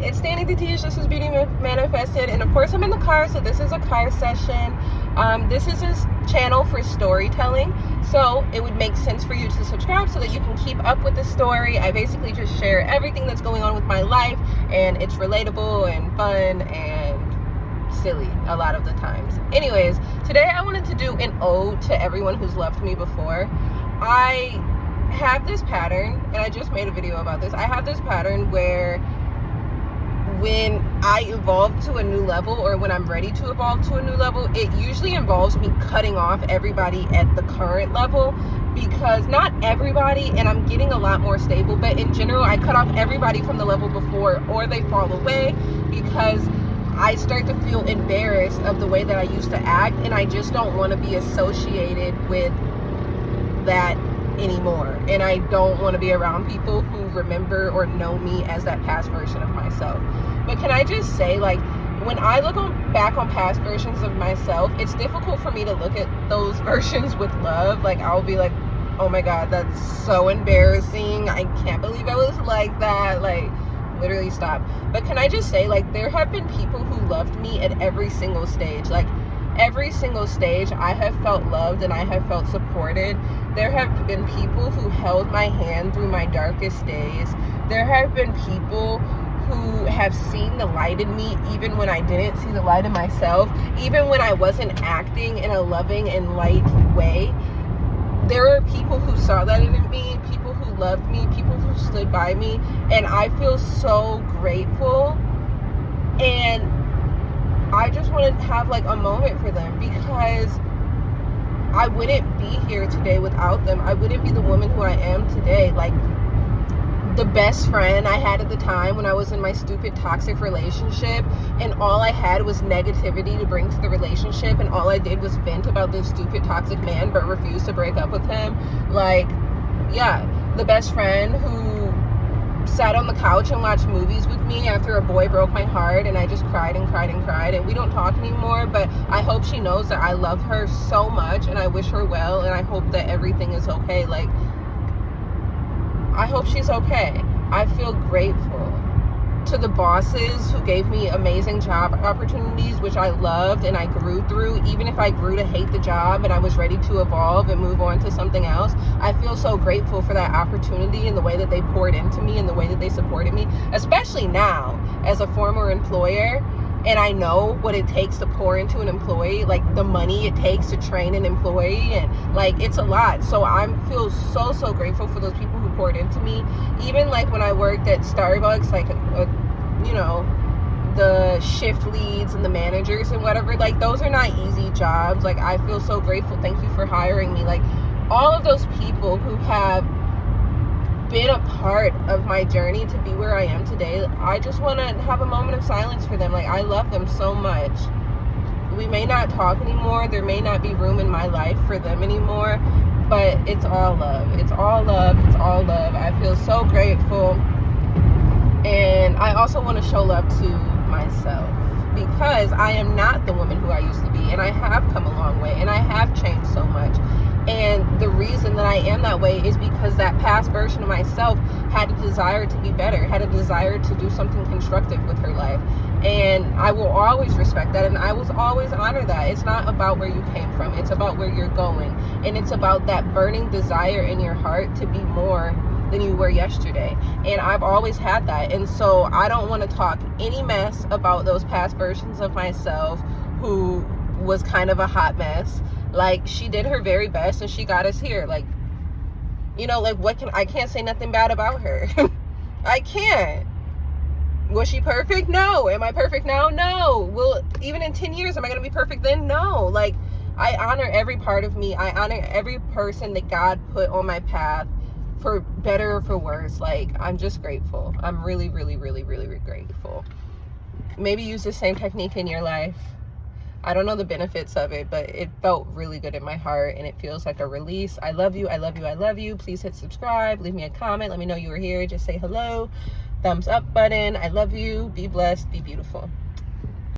it's Danny the Teach. This is Beauty Manifested, and of course I'm in the car, so this is a car session. This is his channel for storytelling, so it would make sense for you to subscribe so that you can keep up with the story. I basically just share everything that's going on with my life, and it's relatable and fun and silly a lot of the times. Anyways, today I wanted to do an ode to everyone who's loved me before. I have this pattern, and I just made a video about this. I have this pattern where when I evolve to a new level, or when I'm ready to evolve to a new level, it usually involves me cutting off everybody at the current level, because not everybody, and I'm getting a lot more stable, but in general I cut off everybody from the level before, or they fall away because I start to feel embarrassed of the way that I used to act, and I just don't want to be associated with that anymore. And I don't want to be around people who remember or know me as that past version of myself. But can I just say, like, when I look back on past versions of myself, it's difficult for me to look at those versions with love. Like, I'll be like, oh my god, that's so embarrassing, I can't believe I was like that. Like, literally stop. But can I just say, like, there have been people who loved me at every single stage. Like, every single stage I have felt loved and I have felt supported. There have been people who held my hand through my darkest days. There have been people who have seen the light in me even when I didn't see the light in myself, even when I wasn't acting in a loving and light way. There are people who saw that in me, people who loved me, people who stood by me, and I feel so grateful. And I just want to have like a moment for them, because I wouldn't be here today without them. I wouldn't be the woman who I am today. Like, the best friend I had at the time when I was in my stupid toxic relationship, and all I had was negativity to bring to the relationship, and all I did was vent about this stupid toxic man but refused to break up with him. Like, yeah, the best friend who sat on the couch and watched movies with me after a boy broke my heart, and I just cried and cried and cried, and we don't talk anymore, but I hope she knows that I love her so much, and I wish her well, and I hope that everything is okay. Like, I hope she's okay. I feel grateful to the bosses who gave me amazing job opportunities, which I loved and I grew through. Even if I grew to hate the job and I was ready to evolve and move on to something else, I feel so grateful for that opportunity and the way that they poured into me and the way that they supported me, especially now as a former employer. And I know what it takes to pour into an employee, like the money it takes to train an employee, and like, it's a lot. So I feel so grateful for those people who poured into me. Even like when I worked at Starbucks, like, you know, the shift leads and the managers and whatever, like, those are not easy jobs. Like, I feel so grateful. Thank you for hiring me. Like, all of those people who have been a part of my journey to be where I am today, I just want to have a moment of silence for them. Like, I love them so much. We may not talk anymore, there may not be room in my life for them anymore, but it's all love. It's all love. It's all love. I feel so grateful. And I also want to show love to myself, because I am not the woman who I used to be, and I have come a long way, and I have changed so much. And the reason that I am that way is because that past version of myself had a desire to be better, had a desire to do something constructive with her life. And I will always respect that, and I will always honor that. It's not about where you came from, it's about where you're going. And it's about that burning desire in your heart to be more than you were yesterday. And I've always had that. And so I don't want to talk any mess about those past versions of myself who was kind of a hot mess. Like, she did her very best and she got us here. Like, you know, like, I can't say nothing bad about her. I can't. Was she perfect? No. Am I perfect now? No. Well, even in 10 years, am I going to be perfect then? No. Like, I honor every part of me. I honor every person that God put on my path, for better or for worse. Like, I'm just grateful. I'm really grateful. Maybe use the same technique in your life. I don't know the benefits of it, but it felt really good in my heart, and it feels like a release. I love you. I love you. I love you. Please hit subscribe. Leave me a comment. Let me know you were here. Just say hello. Thumbs up button. I love you. Be blessed. Be beautiful.